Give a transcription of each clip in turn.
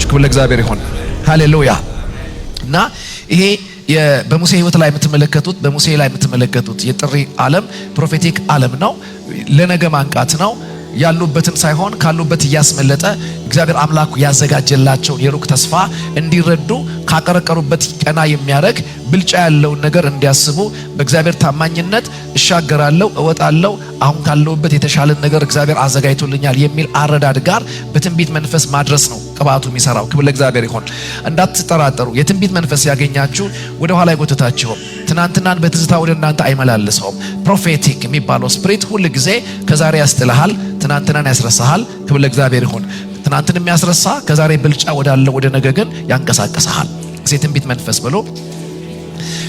ክብር ለእግዚአብሔር ይሁን። ሃሌሉያ። እና ይሄ በሙሴ ህይወት ላይ የምትመለከቱት በሙሴ ላይ የምትመለከቱት የጥሪ ዓለም ፕሮፌቲክ ዓለም ነው። ለነገ ማንቃት ነው። ያሉበትን ሳይሆን ካሉበት እያስመለጠ እግዚአብሔር አምላክ ያዘጋጀላቸውን የሩቅ ተስፋ እንዲረዱ ካቀረቀሩበት ቀና የሚያደርግ ብልጫ ያለውን ነገር እንዲያስቡ በእግዚአብሔር ታማኝነት እሻገራለሁ እወጣለሁ አሁን ካለውበት የተሻለ ነገር እግዚአብሔር አዘጋጅቶልኛል የሚል አረዳድ ጋር በትንቢት መንፈስ ማድረስ ነው ቅባቱ የሚሰራው። ክብር ለእግዚአብሔር ይሁን። እንዳትጠራጠሩ። የትንቢት መንፈስ ያገኛችሁ ወደ ኋላ አይጎትታችሁም። ትናንትናን በትዝታ ወደ እናንተ አይመላለሰውም። ፕሮፌቲክ የሚባለው ስፕሪት ሁሉ ጊዜ ከዛሬ ያስጥልሃል፣ ትናንትናን ያስረሳሃል። ክብር ለእግዚአብሔር ይሁን። ትናንትን የሚያስረሳ ከዛሬ ብልጫ ወዳለው ወደ ነገ ግን ያንቀሳቀስሃል። የትንቢት መንፈስ ብሎ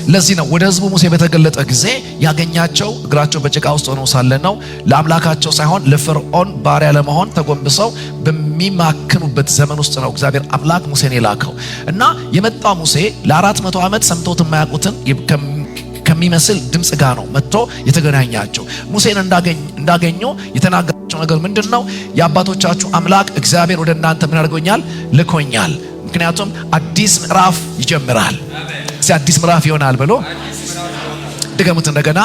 ለዚህ ነው ወደ ህዝቡ ሙሴ በተገለጠ ጊዜ ያገኛቸው እግራቸው በጭቃ ውስጥ ሆነው ሳለ ነው። ለአምላካቸው ሳይሆን ለፈርዖን ባሪያ ለመሆን ተጎንብሰው በሚማክኑበት ዘመን ውስጥ ነው እግዚአብሔር አምላክ ሙሴን የላከው። እና የመጣው ሙሴ ለ400 ዓመት ሰምተውት የማያውቁትን ከሚመስል ድምጽ ጋር ነው መጥቶ የተገናኛቸው። ሙሴን እንዳገኙ የተናገራቸው ነገር ምንድነው? የአባቶቻችሁ አምላክ እግዚአብሔር ወደ እናንተ ምን አድርጎኛል? ልኮኛል። ምክንያቱም አዲስ ምዕራፍ ይጀምራል። አዲስ ምዕራፍ ይሆናል ብሎ ድገሙት እንደገና።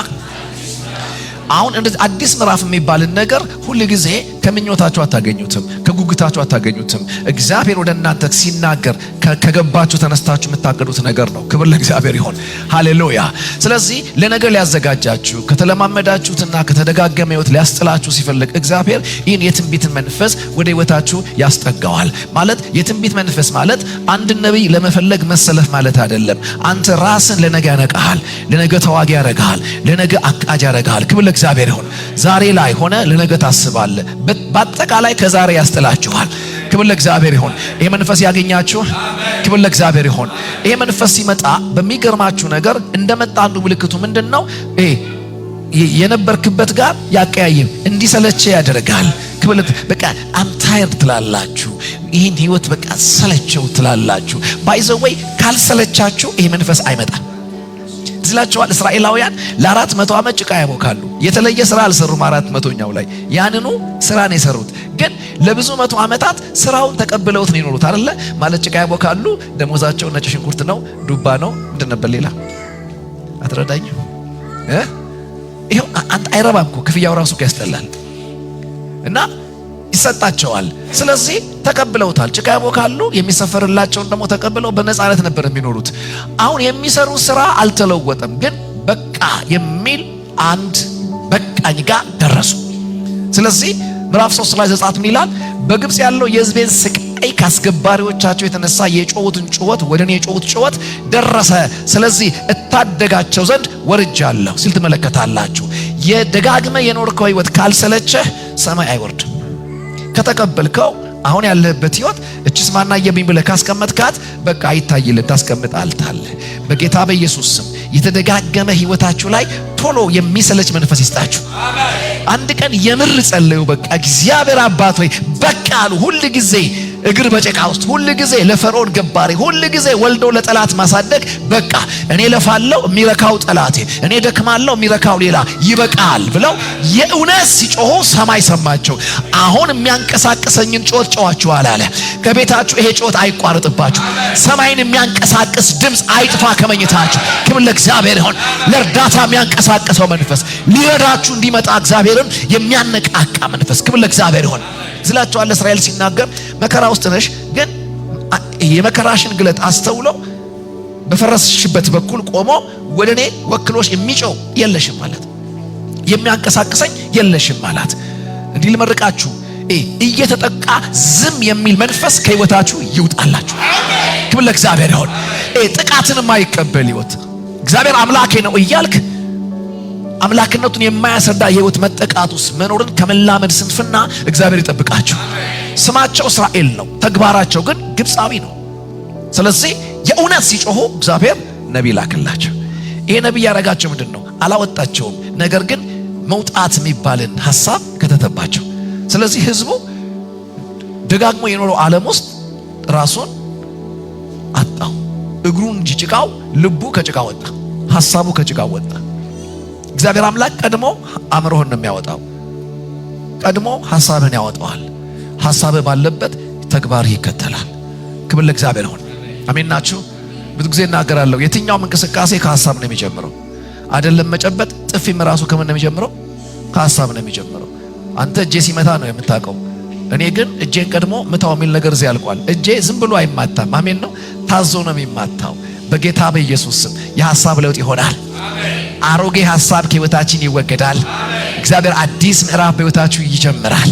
አሁን እንደዚህ አዲስ ምዕራፍ የሚባልን ነገር ሁሉ ጊዜ ከምኞታችሁ አታገኙትም፣ ከጉጉታችሁ አታገኙትም። እግዚአብሔር ወደ እናንተ ሲናገር ከገባችሁ ተነስታችሁ የምታቀዱት ነገር ነው። ክብር ለእግዚአብሔር ይሁን። ሃሌሉያ። ስለዚህ ለነገር ሊያዘጋጃችሁ ከተለማመዳችሁትና ከተደጋገመ ህይወት ሊያስጥላችሁ ሲፈልግ እግዚአብሔር ይህን የትንቢትን መንፈስ ወደ ህይወታችሁ ያስጠጋዋል። ማለት የትንቢት መንፈስ ማለት አንድ ነብይ ለመፈለግ መሰለፍ ማለት አይደለም። አንተ ራስን ለነገ ያነቃሃል፣ ለነገ ተዋጊ ያረጋል፣ ለነገ አቃጅ ያረጋል። ክብር ለእግዚአብሔር ይሁን። ዛሬ ላይ ሆነ ለነገ ታስባለህ። በአጠቃላይ ከዛሬ ያስጥላችኋል። ክብር ለእግዚአብሔር ይሁን። ይሄ መንፈስ ያገኛችሁ። ክብር ለእግዚአብሔር ይሁን። ይሄ መንፈስ ሲመጣ በሚገርማችሁ ነገር እንደመጣ አንዱ ምልክቱ ምንድነው? የነበርክበት ጋር ያቀያይም እንዲሰለች ያደርጋል። ክብር በቃ አምታየር ትላላችሁ። ይህን ህይወት በቃ ሰለቸው ትላላችሁ። ባይዘወይ ካልሰለቻችሁ ይሄ መንፈስ አይመጣም። ዝላቸዋል። እስራኤላውያን ለ400 ዓመት ጭቃ ያቦካሉ። የተለየ ስራ አልሰሩም። 400ኛው ላይ ያንኑ ስራ ነው የሰሩት። ግን ለብዙ መቶ ዓመታት ስራውን ተቀብለውት ነው የኖሩት አይደለ? ማለት ጭቃ ያቦካሉ። ደሞዛቸው ነጭ ሽንኩርት ነው፣ ዱባ ነው። ምንድን ነበር ሌላ? አትረዳኝ? ይሄው አንተ አይረባም እኮ ክፍያው ራሱ ያስጠላል። እና ይሰጣቸዋል። ስለዚህ ተቀብለውታል። ጭቃ ያቦካሉ። የሚሰፈርላቸውን ደግሞ ተቀብለው በነፃነት ነበር የሚኖሩት። አሁን የሚሰሩት ስራ አልተለወጠም። ግን በቃ የሚል አንድ በቃኝ ጋር ደረሱ። ስለዚህ ምዕራፍ 3 ላይ ዘጸአት ምን ይላል? በግብጽ ያለው የሕዝቤን ስቃይ ካስገባሪዎቻቸው የተነሳ የጮሁትን ጩኸት ወደ እኔ የጮሁት ጩኸት ደረሰ። ስለዚህ እታደጋቸው ዘንድ ወርጃለሁ ሲል ትመለከታላችሁ። የደጋግመ የኖርከው ህይወት ካልሰለቸህ ሰማይ አይወርድም። ከተቀበልከው አሁን ያለህበት ህይወት እቺስ ማናየብኝ ብለህ ካስቀመጥካት በቃ አይታይልህ፣ ታስቀምጣልታለህ። በጌታ በኢየሱስ ስም የተደጋገመ ህይወታችሁ ላይ ቶሎ የሚሰለች መንፈስ ይስጣችሁ። አንድ ቀን የምር ጸልዩ። በቃ እግዚአብሔር አባት ሆይ በቃ አሉ። ሁሉ ጊዜ እግር በጭቃ ውስጥ፣ ሁሉ ጊዜ ለፈርዖን ገባሪ፣ ሁሉ ጊዜ ወልዶ ለጠላት ማሳደግ። በቃ እኔ ለፋለው የሚረካው ጠላቴ፣ እኔ ደክማለው የሚረካው ሌላ፣ ይበቃል ብለው የእውነት ሲጮሁ ሰማይ ሰማቸው። አሁን የሚያንቀሳቅሰኝን ጮት ጮዋችኋል አለ። ከቤታችሁ ይሄ ጮት አይቋረጥባችሁ። ሰማይን የሚያንቀሳቅስ ድምጽ አይጥፋ ከመኝታችሁ። ክብር ለእግዚአብሔር ይሁን። ለእርዳታ የሚያንቀሳቅሰው መንፈስ ሊረዳችሁ እንዲመጣ እግዚአብሔርን የሚያነቃቃ መንፈስ። ክብር ለእግዚአብሔር ይሁን። ዝላቸዋል። እስራኤል ሲናገር መከራ ውስጥ ነሽ፣ ግን የመከራሽን ግለት አስተውሎ በፈረስሽበት በኩል ቆሞ ወደ እኔ ወክሎሽ የሚጮው የለሽም ማለት፣ የሚያንቀሳቅሰኝ የለሽም ማለት። እንዲህ ልመርቃችሁ፣ እየተጠቃ ዝም የሚል መንፈስ ከህይወታችሁ ይውጣላችሁ። ክብር ለእግዚአብሔር ይሁን። ጥቃትን የማይቀበል ህይወት እግዚአብሔር አምላኬ ነው እያልክ አምላክነቱን የማያስረዳ የህይወት መጠቃቱስ መኖርን ከመላመድ ስንፍና እግዚአብሔር ይጠብቃችሁ። ስማቸው እስራኤል ነው፣ ተግባራቸው ግን ግብፃዊ ነው። ስለዚህ የእውነት ሲጮሁ እግዚአብሔር ነቢይ ላከላቸው። ይሄ ነቢይ ያረጋቸው ምንድነው? አላወጣቸውም፣ ነገር ግን መውጣት የሚባልን ሐሳብ ከተተባቸው። ስለዚህ ህዝቡ ደጋግሞ የኖረው ዓለም ውስጥ ራሱን አጣው። እግሩን እንጂ ጭቃው፣ ልቡ ከጭቃ ወጣ፣ ሐሳቡ ከጭቃ ወጣ። እግዚአብሔር አምላክ ቀድሞ አእምሮህን ነው የሚያወጣው። ቀድሞ ሐሳብህን ያወጣዋል። ሐሳብህ ባለበት ተግባርህ ይከተላል። ክብር ለእግዚአብሔር ይሁን። አሜን ናችሁ? ብዙ ጊዜ እናገራለሁ፣ የትኛውም እንቅስቃሴ ከሐሳብ ነው የሚጀምረው። አይደለም መጨበጥ፣ ጥፊም ራሱ ከምን ነው የሚጀምረው? ከሐሳብ ነው የሚጀምረው። አንተ እጄ ሲመታ ነው የምታውቀው። እኔ ግን እጄን ቀድሞ ምታው የሚል ነገር እዚህ ያልቋል። እጄ ዝም ብሎ አይማታም። አሜን ነው፣ ታዞ ነው የሚማታው። በጌታ በኢየሱስ ስም የሐሳብ ለውጥ ይሆናል። አሮጌ ሐሳብ ከህይወታችን ይወገዳል። እግዚአብሔር አዲስ ምዕራፍ በህይወታችሁ ይጀምራል።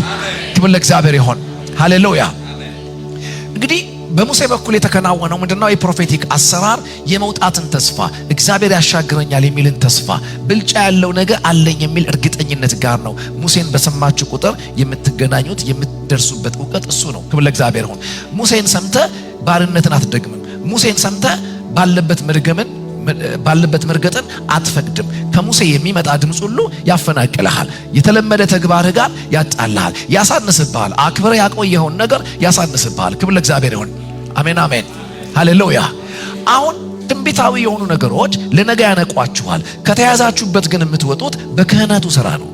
ክብር ለእግዚአብሔር ይሁን። ሃሌሉያ። እንግዲህ በሙሴ በኩል የተከናወነው ምንድነው? የፕሮፌቲክ አሰራር የመውጣትን ተስፋ፣ እግዚአብሔር ያሻግረኛል የሚልን ተስፋ፣ ብልጫ ያለው ነገር አለኝ የሚል እርግጠኝነት ጋር ነው። ሙሴን በሰማችሁ ቁጥር የምትገናኙት የምትደርሱበት እውቀት እሱ ነው። ክብር ለእግዚአብሔር ይሁን። ሙሴን ሰምተ ባርነትን አትደግምም። ሙሴን ሰምተ ባለበት መርገጥን አትፈቅድም። ከሙሴ የሚመጣ ድምፅ ሁሉ ያፈናቅልሃል። የተለመደ ተግባርህ ጋር ያጣልሃል፣ ያሳንስብሃል። አክብረ ያቆየኸውን ነገር ያሳንስብሃል። ክብር ለእግዚአብሔር ይሁን። አሜን አሜን፣ ሃሌሉያ። አሁን ትንቢታዊ የሆኑ ነገሮች ለነገ ያነቋችኋል። ከተያዛችሁበት ግን የምትወጡት በክህነቱ ስራ ነው።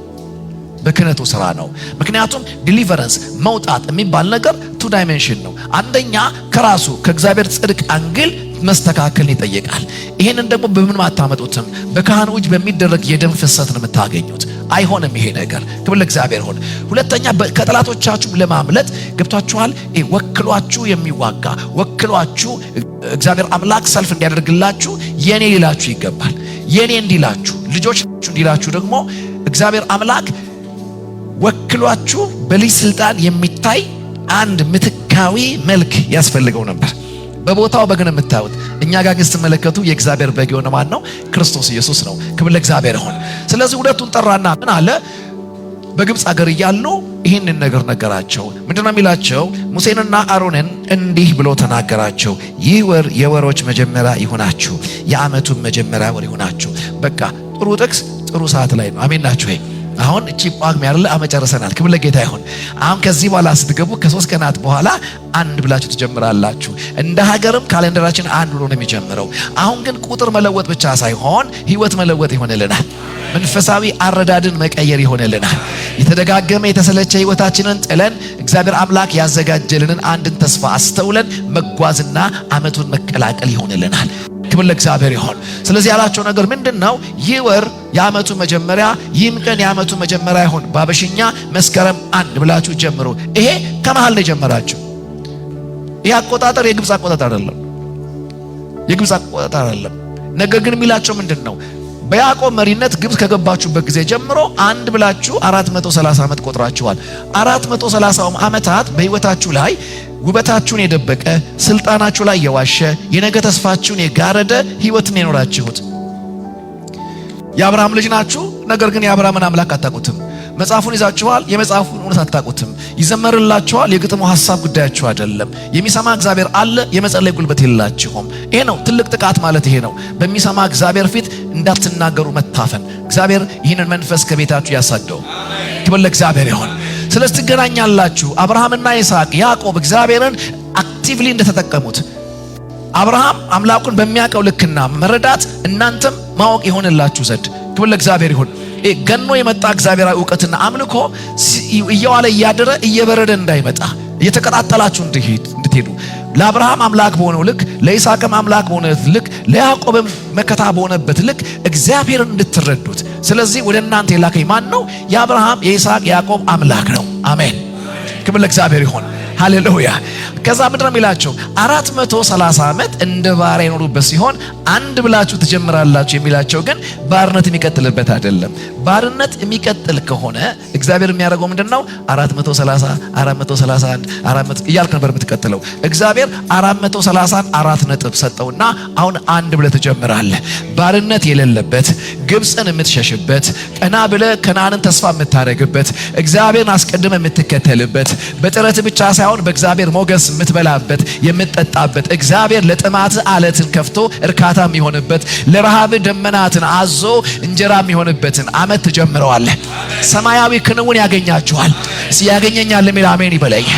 በክህነቱ ስራ ነው። ምክንያቱም ዲሊቨረንስ መውጣት የሚባል ነገር ቱ ዳይሜንሽን ነው። አንደኛ ከራሱ ከእግዚአብሔር ጽድቅ አንግል መስተካከልን ይጠይቃል። ይሄንን ደግሞ በምን አታመጡትም? በካህኑ እጅ በሚደረግ የደም ፍሰት ነው የምታገኙት። አይሆንም ይሄ ነገር። ክብር ለእግዚአብሔር ይሁን። ሁለተኛ ከጠላቶቻችሁ ለማምለጥ ገብቷችኋል። ወክሏችሁ የሚዋጋ ወክሏችሁ እግዚአብሔር አምላክ ሰልፍ እንዲያደርግላችሁ የኔ ሊላችሁ ይገባል። የኔ እንዲላችሁ ልጆች እንዲላችሁ ደግሞ እግዚአብሔር አምላክ ወክሏችሁ በልጅ ስልጣን የሚታይ አንድ ምትካዊ መልክ ያስፈልገው ነበር። በቦታው በግን የምታዩት እኛ ጋር ግን ስትመለከቱ የእግዚአብሔር በግ የሆነ ማን ነው? ክርስቶስ ኢየሱስ ነው። ክብር ለእግዚአብሔር ይሁን። ስለዚህ ሁለቱን ጠራና ምን አለ? በግብፅ ሀገር እያሉ ይህንን ነገር ነገራቸው። ምንድነው የሚላቸው? ሙሴንና አሮንን እንዲህ ብሎ ተናገራቸው። ይህ ወር የወሮች መጀመሪያ ይሆናችሁ፣ የዓመቱን መጀመሪያ ወር ይሆናችሁ። በቃ ጥሩ ጥቅስ ጥሩ ሰዓት ላይ ነው። አሜን ናችሁ? አሁን እቺ ጳጉሜ አይደለ? አመጨረሰናል። ክብር ለጌታ ይሁን። አሁን ከዚህ በኋላ ስትገቡ ከ3 ቀናት በኋላ አንድ ብላችሁ ትጀምራላችሁ። እንደ ሀገርም ካሌንደራችን አንድ ብሎ ነው የሚጀምረው። አሁን ግን ቁጥር መለወጥ ብቻ ሳይሆን ህይወት መለወጥ ይሆንልናል። መንፈሳዊ አረዳድን መቀየር ይሆንልናል። የተደጋገመ የተሰለቸ ህይወታችንን ጥለን እግዚአብሔር አምላክ ያዘጋጀልንን አንድን ተስፋ አስተውለን መጓዝና ዓመቱን መቀላቀል ይሆንልናል። ክብር ለእግዚአብሔር ይሁን። ስለዚህ ያላቸው ነገር ምንድነው? ይህ ወር የዓመቱ መጀመሪያ፣ ይህም ቀን የዓመቱ መጀመሪያ ይሁን። ባበሽኛ መስከረም 1 ብላችሁ ጀምሩ። ይሄ ከመሃል ነው ጀመራችሁ። ይሄ አቆጣጠር የግብፅ አቆጣጠር አይደለም። የግብፅ አቆጣጠር አይደለም። ነገር ግን የሚላቸው ምንድነው? በያዕቆብ መሪነት ግብፅ ከገባችሁበት ጊዜ ጀምሮ 1 ብላችሁ 430 ዓመት ቆጥራችኋል። 430 ዓመታት በህይወታችሁ ላይ ውበታችሁን የደበቀ ስልጣናችሁ ላይ የዋሸ የነገ ተስፋችሁን የጋረደ ህይወትን የኖራችሁት። የአብርሃም ልጅ ናችሁ፣ ነገር ግን የአብርሃምን አምላክ አታውቁትም። መጽሐፉን ይዛችኋል፣ የመጽሐፉን እውነት አታውቁትም። ይዘመርላችኋል፣ የግጥሙ ሐሳብ ጉዳያችሁ አይደለም። የሚሰማ እግዚአብሔር አለ፣ የመጸለይ ጉልበት የላችሁም። ይሄ ነው ትልቅ ጥቃት ማለት ይሄ ነው። በሚሰማ እግዚአብሔር ፊት እንዳትናገሩ መታፈን። እግዚአብሔር ይህንን መንፈስ ከቤታችሁ ያሳደው። ክብር ለእግዚአብሔር ይሁን። ስለዚህ ትገናኛላችሁ። አብርሃምና ይስሐቅ ያዕቆብ እግዚአብሔርን አክቲቭሊ እንደተጠቀሙት አብርሃም አምላኩን በሚያውቀው ልክና መረዳት እናንተም ማወቅ ይሆንላችሁ ዘንድ ክብር ለእግዚአብሔር ይሁን። ገኖ የመጣ እግዚአብሔራዊ ዕውቀትና አምልኮ እየዋለ እያደረ እየበረደ እንዳይመጣ እየተቀጣጠላችሁ እንድትሄዱ ለአብርሃም አምላክ በሆነው ልክ ለይስሐቅም አምላክ በሆነበት ልክ ለያዕቆብም መከታ በሆነበት ልክ እግዚአብሔርን እንድትረዱት። ስለዚህ ወደ እናንተ የላከኝ ማን ነው? የአብርሃም የይስሐቅ የያዕቆብ አምላክ ነው። አሜን። ክብር ለእግዚአብሔር ይሁን። ሃሌሉያ። ከዛ ምድረም ይላቸው 430 ዓመት እንደ ባሪያ የኖሩበት ሲሆን 1 ብላችሁ ትጀምራላችሁ የሚላቸው ግን ባርነት የሚቀጥልበት አይደለም። ባርነት የሚቀጥል ከሆነ እግዚአብሔር የሚያደርገው ምንድነው? 430 431 400 እያልክ ነበር የምትቀጥለው። እግዚአብሔር 430 4 ነጥብ ሰጠውና አሁን 1 ብለህ ትጀምራለህ። ባርነት የሌለበት ግብፅን የምትሸሽበት፣ ቀና ብለህ ከነዓንን ተስፋ የምታደርግበት፣ እግዚአብሔርን አስቀድመ የምትከተልበት፣ በጥረት ብቻ ሳይሆን በእግዚአብሔር ሞገስ የምትበላበት የምትጠጣበት፣ እግዚአብሔር ለጥማት አለትን ከፍቶ እርካታ የሚሆንበት፣ ለረሃብ ደመናትን አዞ እንጀራ የሚሆንበትን ዓመት ትጀምረዋለህ። ሰማያዊ ክንውን ያገኛችኋል። ያገኘኛል የሚል አሜን ይበለኝ።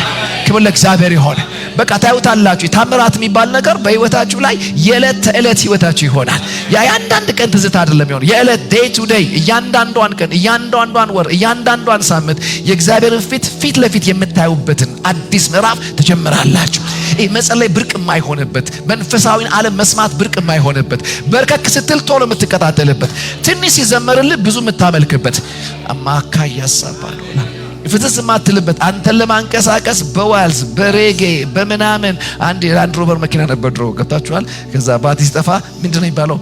ክብር ለእግዚአብሔር ይሁን። በቃ ታዩታላችሁ። ታምራት የሚባል ነገር በህይወታችሁ ላይ የዕለት ተዕለት ህይወታችሁ ይሆናል። ያንዳንድ ቀን ትዝታ አይደለም ይሆን፣ የዕለት ዴይ ቱ ዴይ፣ እያንዳንዷን ቀን፣ እያንዳንዷን ወር፣ እያንዳንዷን ሳምንት የእግዚአብሔርን ፊት ለፊት የምታዩበትን አዲስ ምዕራፍ ትጀምራላችሁ። መጸለይ ብርቅ የማይሆንበት መንፈሳዊን ዓለም መስማት ብርቅ የማይሆንበት በርከክ ስትል ቶሎ የምትቀጣጠልበት ትንሽ ሲዘመርልህ ብዙ የምታመልክበት አማካ ያሳባሉ ፍትስ ማትልበት አንተን ለማንቀሳቀስ በዋልዝ በሬጌ በመናመን አንድ ላንድ ሮቨር መኪና ነበር ድሮ ገብታችኋል። ከዛ ባቲ ሲጠፋ ምንድነው የሚባለው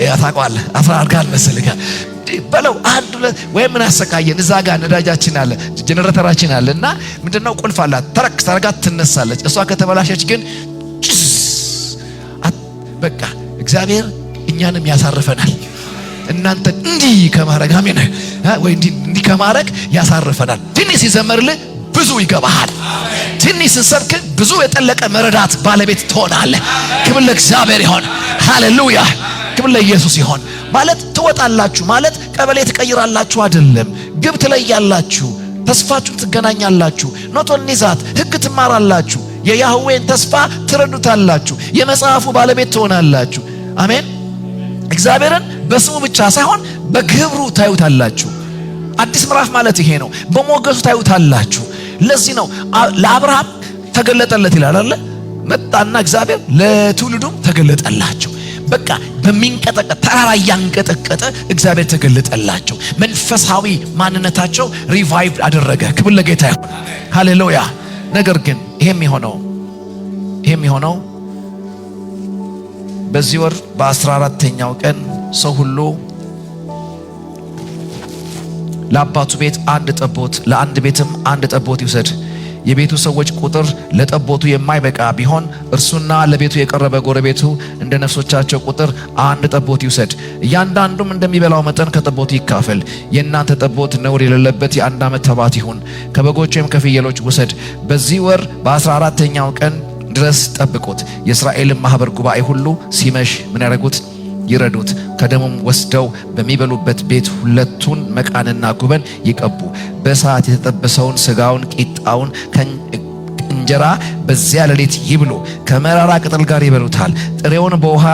ያታቋል አፍራ አርጋል መስልካ በለው አንዱ ወይ ምን አሰቃየን እዛ ጋር ነዳጃችን አለ ጀነሬተራችን አለና ምንድነው ቁልፍ አላት ተረክ ታርጋት ትነሳለች። እሷ ከተበላሸች ግን በቃ እግዚአብሔር እኛንም ያሳርፈናል። እናንተ እንዲህ ከማረግ አሜን ወይ እንዲህ ከማረግ ያሳርፈናል። ትንሽ ሲዘመርልህ ብዙ ይገባሃል። ትንሽ ሲሰብክ ብዙ የጠለቀ መረዳት ባለቤት ትሆናለህ። ክብር ለእግዚአብሔር ይሁን። ሃሌሉያ ክብር ለኢየሱስ ይሁን። ማለት ትወጣላችሁ ማለት ቀበሌ ትቀይራላችሁ አይደለም። ግብ ትለያላችሁ፣ ተስፋችሁን ትገናኛላችሁ። ኖት ኦንሊ ዛት ሕግ ትማራላችሁ፣ የያህዌን ተስፋ ትረዱታላችሁ፣ የመጽሐፉ ባለቤት ትሆናላችሁ። አሜን። እግዚአብሔርን በስሙ ብቻ ሳይሆን በግብሩ ታዩታላችሁ። አዲስ ምዕራፍ ማለት ይሄ ነው። በሞገሱ ታዩታላችሁ። ለዚህ ነው ለአብርሃም ተገለጠለት ይላል አይደል? መጣና እግዚአብሔር ለትውልዱም ተገለጠላቸው። በቃ በሚንቀጠቀጥ ተራራ ያንቀጠቀጠ እግዚአብሔር ተገለጠላቸው። መንፈሳዊ ማንነታቸው ሪቫይቭ አደረገ። ክብር ለጌታ ይሁን። ሃሌሉያ። ነገር ግን ይሄም የሆነው በዚህ ወር በ14ኛው ቀን ሰው ሁሉ ለአባቱ ቤት አንድ ጠቦት ለአንድ ቤትም አንድ ጠቦት ይውሰድ። የቤቱ ሰዎች ቁጥር ለጠቦቱ የማይበቃ ቢሆን እርሱና ለቤቱ የቀረበ ጎረቤቱ እንደ ነፍሶቻቸው ቁጥር አንድ ጠቦት ይውሰድ። እያንዳንዱም እንደሚበላው መጠን ከጠቦቱ ይካፈል። የእናንተ ጠቦት ነውር የሌለበት የአንድ ዓመት ተባት ይሁን። ከበጎች ወይም ከፍየሎች ውሰድ። በዚህ ወር በ14ኛው ቀን ድረስ ጠብቁት። የእስራኤልን ማህበር ጉባኤ ሁሉ ሲመሽ ምን ያደርጉት? ይረዱት። ከደሙም ወስደው በሚበሉበት ቤት ሁለቱን መቃንና ጉበን ይቀቡ። በእሳት የተጠበሰውን ስጋውን ቂጣውን እንጀራ በዚያ ሌሊት ይብሉ። ከመራራ ቅጠል ጋር ይበሉታል። ጥሬውን በውሃ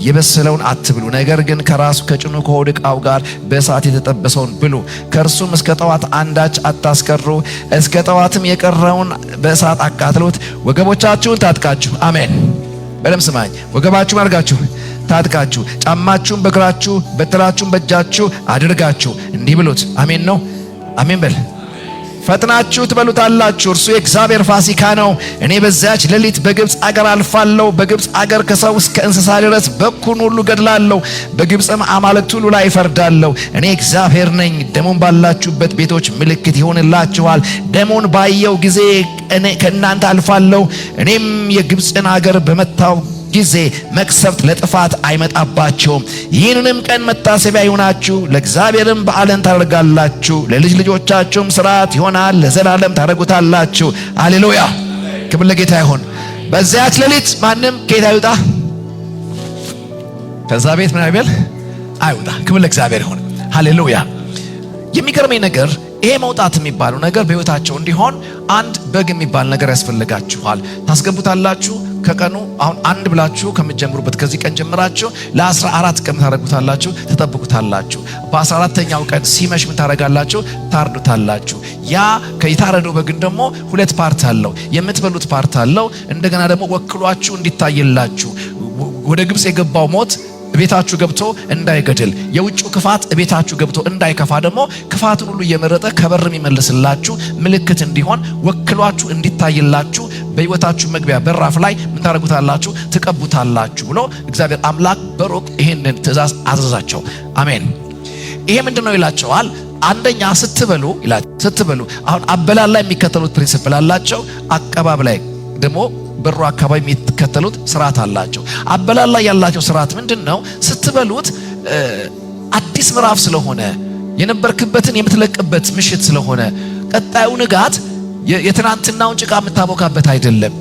የበሰለውን አትብሉ፣ ነገር ግን ከራሱ ከጭኑ ከሆድ ዕቃው ጋር በእሳት የተጠበሰውን ብሉ። ከእርሱም እስከ ጠዋት አንዳች አታስቀሩ። እስከ ጠዋትም የቀረውን በእሳት አቃጥሉት። ወገቦቻችሁን ታጥቃችሁ፣ አሜን በደም ስማኝ፣ ወገባችሁን አድርጋችሁ ታጥቃችሁ፣ ጫማችሁን በእግራችሁ በትራችሁን በእጃችሁ አድርጋችሁ እንዲህ ብሉት። አሜን ነው። አሜን በል። ፈጥናችሁ ትበሉታላችሁ። እርሱ የእግዚአብሔር ፋሲካ ነው። እኔ በዚያች ሌሊት በግብፅ አገር አልፋለሁ። በግብፅ አገር ከሰው እስከ እንስሳ ድረስ በኩርን ሁሉ ገድላለሁ። በግብፅም አማልክት ሁሉ ላይ እፈርዳለሁ። እኔ እግዚአብሔር ነኝ። ደሙን ባላችሁበት ቤቶች ምልክት ይሆንላችኋል። ደሙን ባየው ጊዜ እኔ ከእናንተ አልፋለሁ። እኔም የግብፅን አገር በመታው ጊዜ መቅሰፍት ለጥፋት አይመጣባቸውም። ይህንንም ቀን መታሰቢያ ይሆናችሁ፣ ለእግዚአብሔርም በዓልን ታደርጋላችሁ። ለልጅ ልጆቻችሁም ሥርዓት ይሆናል፣ ለዘላለም ታደርጉታላችሁ። ሃሌሉያ ክብር ለጌታ ይሁን። በዚያች ሌሊት ማንም ከየት አይውጣ? ከዛ ቤት ምን አይበል አይውጣ። ክብር ለእግዚአብሔር ይሁን። ሃሌሉያ። የሚገርመኝ ነገር ይሄ መውጣት የሚባለው ነገር በህይወታቸው እንዲሆን አንድ በግ የሚባል ነገር ያስፈልጋችኋል። ታስገቡታላችሁ። ከቀኑ አሁን አንድ ብላችሁ ከምትጀምሩበት ከዚህ ቀን ጀምራችሁ ለ14 ቀን ታረጉታላችሁ፣ ተጠብቁታላችሁ። በ14ኛው ቀን ሲመሽ ምን ታረጋላችሁ? ታርዱታላችሁ። ያ ከይታረደው በግን ደግሞ ሁለት ፓርት አለው። የምትበሉት ፓርት አለው። እንደገና ደግሞ ወክሏችሁ እንዲታይላችሁ ወደ ግብጽ የገባው ሞት ቤታችሁ ገብቶ እንዳይገድል፣ የውጭ ክፋት ቤታችሁ ገብቶ እንዳይከፋ ደግሞ ክፋቱን ሁሉ እየመረጠ ከበርም ይመልስላችሁ ምልክት እንዲሆን ወክሏችሁ እንዲታይላችሁ በህይወታችሁ መግቢያ በራፍ ላይ ምን ታረጉታላችሁ? ትቀቡታላችሁ ብሎ እግዚአብሔር አምላክ በሩቅ ይሄንን ትእዛዝ አዘዛቸው። አሜን። ይሄ ምንድነው ይላቸዋል? አንደኛ ስትበሉ ይላቸው። ስትበሉ አሁን አበላል ላይ የሚከተሉት ፕሪንሲፕል አላቸው። አቀባብ ላይ ደግሞ በሩ አካባቢ የሚከተሉት ስርዓት አላቸው። አበላል ላይ ያላቸው ስርዓት ምንድነው? ስትበሉት አዲስ ምዕራፍ ስለሆነ የነበርክበትን የምትለቅበት ምሽት ስለሆነ ቀጣዩ ንጋት የትናንትናውን ጭቃ የምታቦካበት አይደለም።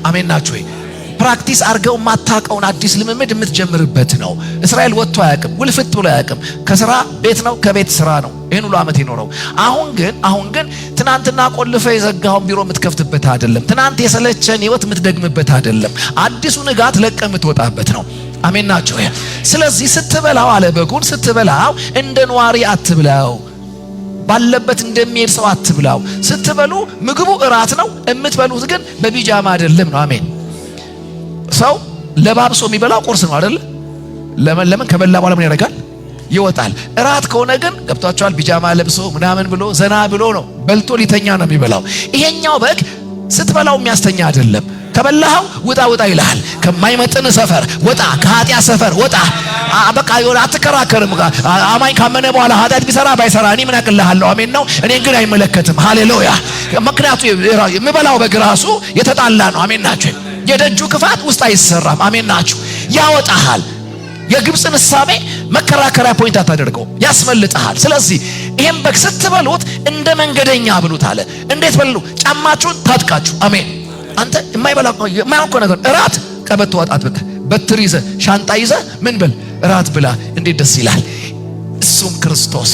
አሜን ናችሁ ወይ? ፕራክቲስ አርገው ማታቀውን አዲስ ልምምድ የምትጀምርበት ነው። እስራኤል ወጥቶ አያውቅም፣ ውልፍት ብሎ አያውቅም። ከስራ ቤት ነው፣ ከቤት ስራ ነው ይሄን ሁሉ ዓመት ይኖረው። አሁን ግን ትናንትና ቆልፈ የዘጋውን ቢሮ የምትከፍትበት አይደለም። ትናንት የሰለቸን ህይወት የምትደግምበት አይደለም። አዲሱ ንጋት ለቀ የምትወጣበት ነው። አሜን ናችሁ ወይ? ስለዚህ ስትበላው አለ በጉን ስትበላው እንደ ኗሪ አትብላው፣ ባለበት እንደሚሄድ ሰው አትብላው። ስትበሉ ምግቡ እራት ነው፣ የምትበሉት ግን በቢጃማ አይደለም ነው። አሜን ሰው ለባብሶ የሚበላው ቁርስ ነው አይደል? ለምን ከበላ በኋላ ምን ያደርጋል? ይወጣል። እራት ከሆነ ግን ገብቷቸዋል። ቢጃማ ለብሶ ምናምን ብሎ ዘና ብሎ ነው በልቶ ሊተኛ ነው የሚበላው። ይሄኛው በግ ስትበላው የሚያስተኛ አይደለም። ከበላው ውጣ ውጣ ይልሃል። ከማይመጥን ሰፈር ወጣ፣ ከኃጢአት ሰፈር ወጣ። በቃ ይወራ አትከራከርም። አማኝ ካመነ በኋላ ኃጢአት ቢሰራ ባይሰራ እኔ ምን አቅልሃለሁ? አሜን ነው። እኔን ግን አይመለከትም። ሃሌሉያ። ምክንያቱ የምበላው በግ ራሱ የተጣላ ነው። አሜን ናችሁ። የደጁ ክፋት ውስጥ አይሰራም። አሜን ናችሁ። ያወጣሃል። የግብፅን እሳቤ መከራከሪያ ፖይንት አታደርገው፣ ያስመልጥሃል። ስለዚህ ይሄን በግ ስትበሉት እንደ መንገደኛ ብሉት አለ። እንዴት በሉ? ጫማችሁን ታጥቃችሁ። አሜን። አንተ የማይሆን ነገር እራት ቀበቶ አጥብቅ፣ በትር ይዘ ሻንጣ ይዘ ምን በል እራት ብላ። እንዴት ደስ ይላል! እሱም ክርስቶስ።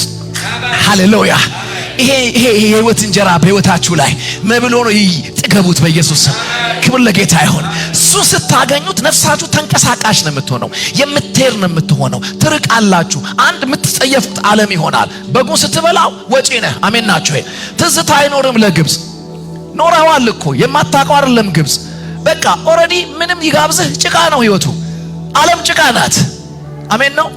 ሃሌሉያ። ይሄ የህይወት እንጀራ በህይወታችሁ ላይ መብሎ ነው። ጥገቡት በኢየሱስ ስም። ክብር ለጌታ ይሁን። እሱ ስታገኙት ነፍሳችሁ ተንቀሳቃሽ ነው የምትሆነው፣ የምትሄድ ነው የምትሆነው። ትርቃላችሁ። አንድ የምትጸየፉት ዓለም ይሆናል። በጉ ስትበላው ወጪ ነህ። አሜን ናችሁ። ትዝታ አይኖርም። ለግብፅ ኖረዋል እኮ የማታውቀው አይደለም ግብፅ። በቃ ኦሬዲ ምንም ይጋብዝህ ጭቃ ነው ህይወቱ። ዓለም ጭቃ ናት። አሜን ነው።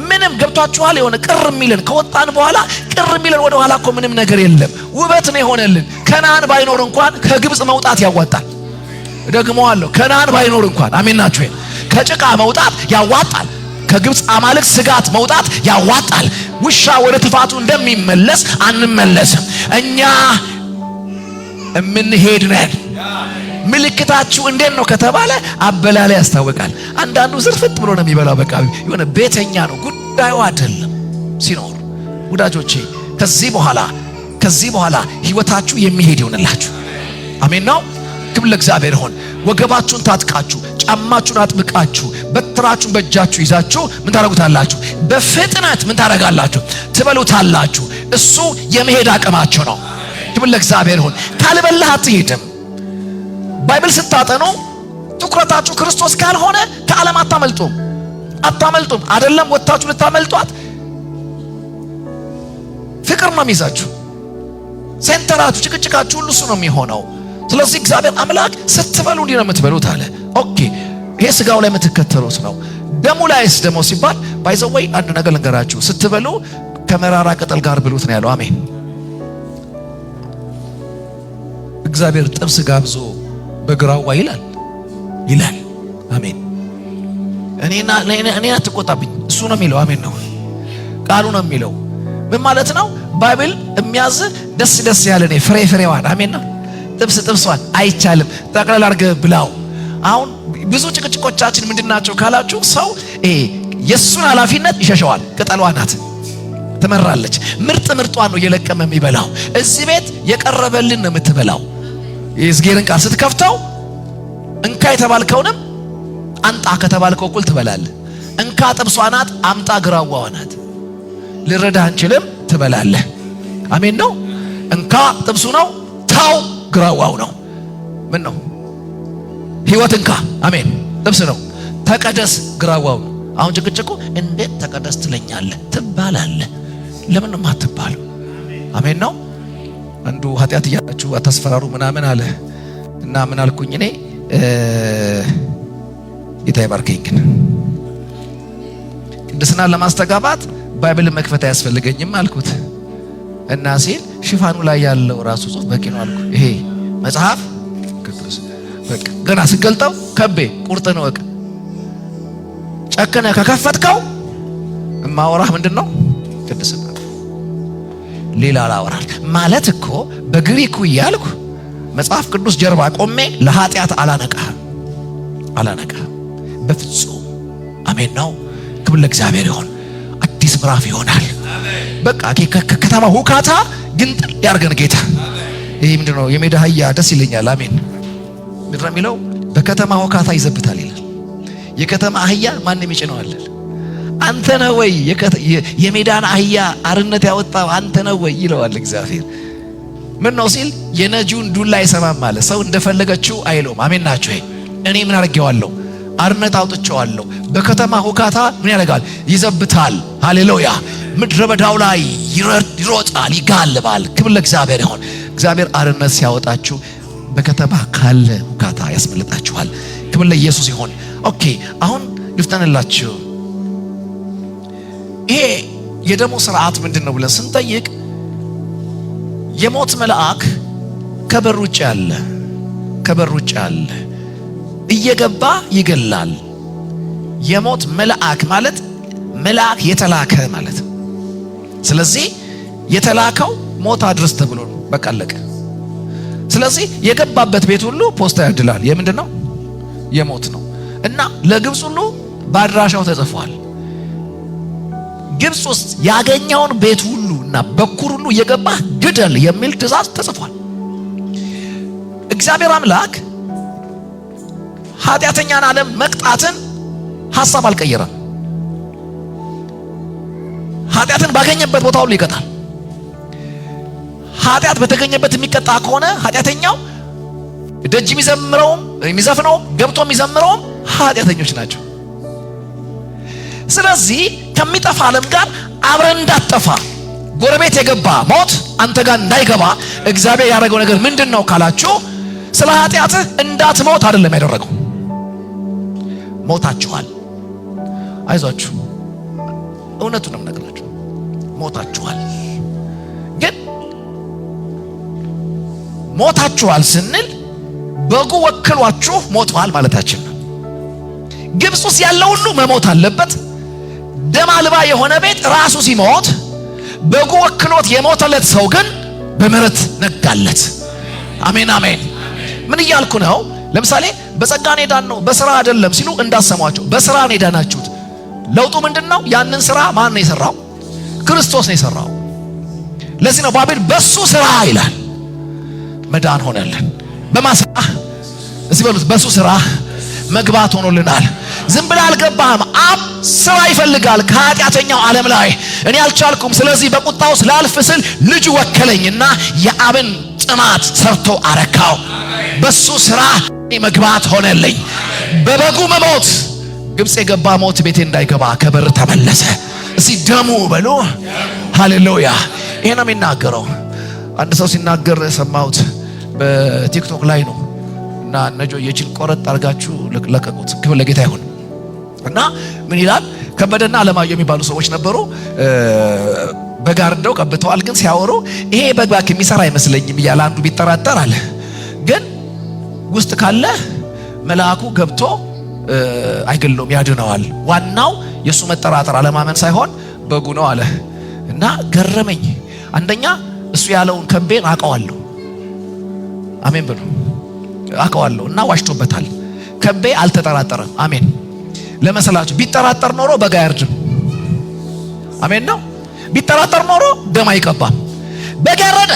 ምንም ገብቷችኋል? የሆነ ቅር የሚልን ከወጣን በኋላ ቅር የሚልን ወደ ኋላ እኮ ምንም ነገር የለም። ውበት ነው የሆነልን። ከነዓን ባይኖር እንኳን ከግብፅ መውጣት ያዋጣል። ደግሞዋለሁ፣ ከነዓን ባይኖር እንኳን አሜን ናችሁ። ከጭቃ መውጣት ያዋጣል። ከግብፅ አማልክት ስጋት መውጣት ያዋጣል። ውሻ ወደ ትፋቱ እንደሚመለስ አንመለስም። እኛ እምንሄድ ነን። ምልክታችሁ እንዴት ነው ከተባለ አበላላይ ያስታውቃል። አንዳንዱ ዝርፍጥ ብሎ ነው የሚበላው። በቃ የሆነ ቤተኛ ነው፣ ጉዳዩ አይደለም። ሲኖር ወዳጆቼ ከዚህ በኋላ ህይወታችሁ የሚሄድ ይሆንላችሁ። አሜን ነው። ክብር ለእግዚአብሔር ይሁን። ወገባችሁን ታጥቃችሁ፣ ጫማችሁን አጥብቃችሁ፣ በትራችሁን በእጃችሁ ይዛችሁ ምን ታደርጉታላችሁ? በፍጥነት ምን ታደርጋላችሁ? ትበሉታላችሁ። እሱ የመሄድ አቅማችሁ ነው። ክብር ለእግዚአብሔር ይሁን። ካልበላህ አትሄድም። ባይብል ስታጠኑ ትኩረታችሁ ክርስቶስ ካልሆነ ከዓለም አታመልጡም። አይደለም ወጣችሁ ልታመልጧት፣ ፍቅር ነው የሚይዛችሁ። ሴንተራችሁ፣ ጭቅጭቃችሁ ሁሉ እሱ ነው የሚሆነው። ስለዚህ እግዚአብሔር አምላክ ስትበሉ እንዲህ ነው የምትበሉት አለ። ኦኬ፣ ይሄ ስጋው ላይ የምትከተሉት ነው። ደሙ ላይስ ደግሞ ሲባል ባይዘወይ አንድ ነገር ልንገራችሁ። ስትበሉ ከመራራ ቅጠል ጋር ብሉት ነው ያለው። አሜን። እግዚአብሔር ጥብስ ጋብዞ በግራዋ ይላል። አሜን። እኔ አትቆጣብኝ፣ እሱ ነው የሚለው። አሜን ነው፣ ቃሉ ነው የሚለው። ምን ማለት ነው? ባይብል የሚያዝ ደስ ያለ ነው ፍሬዋን። አሜን ነው። ጥብሷን አይቻልም፣ ጠቅላላ አድርገህ ብላው። አሁን ብዙ ጭቅጭቆቻችን ምንድናቸው ካላችሁ፣ ሰው የሱን ኃላፊነት ይሸሸዋል። ቅጠሏ ናት ትመራለች። ምርጧን ነው እየለቀመ የሚበላው። እዚህ ቤት የቀረበልን ነው የምትበላው። የእግዚአብሔርን ቃል ስትከፍተው እንካ የተባልከውንም አንጣ ከተባልከው እኩል ትበላለህ። እንካ ጥብሷ ናት፣ አምጣ ግራዋዋ ናት። ልረዳህ አንችልም፣ ትበላለህ። አሜን ነው። እንካ ጥብሱ ነው፣ ታው ግራዋው ነው። ምን ነው ህይወት? እንካ አሜን፣ ጥብስ ነው። ተቀደስ ግራዋው ነው። አሁን ጭቅጭቁ እንዴት ተቀደስ ትለኛለህ? ትባላለህ። ለምን ነው የማትባለው? አሜን ነው። አንዱ ኃጢአት እያላችሁ አታስፈራሩ ምናምን አለ እና ምን አልኩኝ እኔ ጌታ ይባርከኝ። ግን ቅድስና ለማስተጋባት ባይብል መክፈት አያስፈልገኝም አልኩት እና ሲል ሽፋኑ ላይ ያለው ራሱ ጽሑፍ በቂ ነው አልኩ። ይሄ መጽሐፍ ቅዱስ በቃ ገና ስገልጠው ከቤ ቁርጥ ነው። በቃ ጨከነ ከከፈትከው ማወራህ ምንድነው? ቅድስና። ሌላ አላወራል ማለት እኮ በግሪኩ እያልኩ መጽሐፍ ቅዱስ ጀርባ ቆሜ ለኃጢአት አላነቃህም በፍጹም። አሜን ነው። ክብር ለእግዚአብሔር ይሁን። አዲስ ምዕራፍ ይሆናል። በቃ ከከተማ ሁካታ ግንጥል ያርገን ጌታ። ይሄ ምንድነው? የሜዳ አህያ ደስ ይለኛል። አሜን። ምንድነው የሚለው? በከተማ ሁካታ ይዘብታል ይላል። የከተማ አህያ ማንም ይጭነዋል። አንተ ነህ ወይ የሜዳን አህያ አርነት ያወጣው አንተ ነህ ወይ ይለዋል እግዚአብሔር። ምን ነው ሲል የነጂውን ዱላ አይሰማም ማለት ሰው እንደፈለገችው አይለውም። አሜን ናችሁ። እኔ ምን አድርጌዋለሁ? አርነት አውጥቼዋለሁ። በከተማ ሁካታ ምን ያደርጋል? ይዘብታል። ሃሌሉያ። ምድረ በዳው ላይ ይሮጣል፣ ይጋልባል። ክብር ለእግዚአብሔር ይሁን። እግዚአብሔር አርነት ሲያወጣችሁ በከተማ ካለ ሁካታ ያስመልጣችኋል። ክብር ለኢየሱስ ይሁን። ኦኬ አሁን ልፍተንላችሁ። ይሄ የደሙ ስርዓት ምንድነው ብለን ስንጠይቅ የሞት መልአክ ከበር ውጭ አለ እየገባ ይገላል። የሞት መልአክ ማለት መልአክ የተላከ ማለት ነው። ስለዚህ የተላከው ሞት አድርስ ተብሎ ነው። በቃ አለቀ። ስለዚህ የገባበት ቤት ሁሉ ፖስታ ያድላል። የምንድነው? የሞት ነው። እና ለግብፅ ሁሉ ባድራሻው ተጽፏል። ግብፅ ውስጥ ያገኘውን ቤት ሁሉ እና በኩር ሁሉ እየገባ ግደል የሚል ትእዛዝ ተጽፏል። እግዚአብሔር አምላክ ኃጢአተኛን ዓለም መቅጣትን ሐሳብ አልቀየረም። ኃጢአትን ባገኘበት ቦታ ሁሉ ይቀጣል። ኃጢአት በተገኘበት የሚቀጣ ከሆነ ኃጢአተኛው ደጅ የሚዘፍነውም ገብቶ የሚዘምረውም ኃጢአተኞች ናቸው። ስለዚህ ከሚጠፋ ዓለም ጋር አብረን እንዳትጠፋ ጎረቤት የገባ ሞት አንተ ጋር እንዳይገባ እግዚአብሔር ያደረገው ነገር ምንድነው ካላችሁ፣ ስለ ኃጢአትህ እንዳትሞት አይደለም ያደረገው። ሞታችኋል። አይዟችሁ፣ እውነቱን ነው የምነግራችሁ። ሞታችኋል። ግን ሞታችኋል ስንል በጉ ወክሏችሁ ሞቷል ማለታችን ነው። ግብፅ ውስጥ ያለው ሁሉ መሞት አለበት። ደም አልባ የሆነ ቤት ራሱ ሲሞት በጉ ወክሎት የሞተለት ሰው ግን በምህረት ነጋለት። አሜን አሜን። ምን እያልኩ ነው? ለምሳሌ በጸጋ ኔዳን ነው በስራ አይደለም ሲሉ እንዳሰሟቸው። በስራ ኔዳናችሁት። ለውጡ ምንድነው? ያንን ስራ ማን ነው የሰራው? ክርስቶስ ነው የሰራው። ለዚህ ነው ባቤል በሱ ስራ ይላል መዳን ሆነልን። በማስራ እዚህ በሉት በሱ ስራ መግባት ሆኖልናል። ዝም ብለህ አልገባህም። አብ ስራ ይፈልጋል ከኃጢአተኛው ዓለም ላይ። እኔ አልቻልኩም፣ ስለዚህ በቁጣው ስላልፍ ስል ልጁ ወከለኝና የአብን ጥማት ሰርቶ አረካው። በሱ ስራ መግባት ሆነልኝ። በበጉ መሞት ግብፅ የገባ ሞት ቤቴ እንዳይገባ ከበር ተመለሰ። እስቲ ደሙ በሉ ሃሌሉያ። ይሄ ነው የሚናገረው። አንድ ሰው ሲናገር ሰማሁት በቲክቶክ ላይ ነው እና ነጆ የጅል ቆረጥ አርጋችሁ ለቀቁት። ክብር ለጌታ ይሁን። እና ምን ይላል? ከበደና አለማየሁ የሚባሉ ሰዎች ነበሩ። በጋርደው ቀብተዋል። ግን ሲያወሩ ይሄ በግባክ የሚሰራ አይመስለኝም እያለ አንዱ ቢጠራጠር አለ። ግን ውስጥ ካለ መልአኩ ገብቶ አይገለውም፣ ያድነዋል። ዋናው የሱ መጠራጠር አለማመን ሳይሆን በጉ ነው አለ። እና ገረመኝ። አንደኛ እሱ ያለውን ከቤን አውቀዋለሁ። አሜን ብሎ አውቀዋለሁ እና ዋሽቶበታል። ከቤ አልተጠራጠረም። አሜን። ለመሰላችሁ ቢጠራጠር ኖሮ በጋ ያርድም። አሜን ነው። ቢጠራጠር ኖሮ ደም አይቀባም። በጋ ያረደ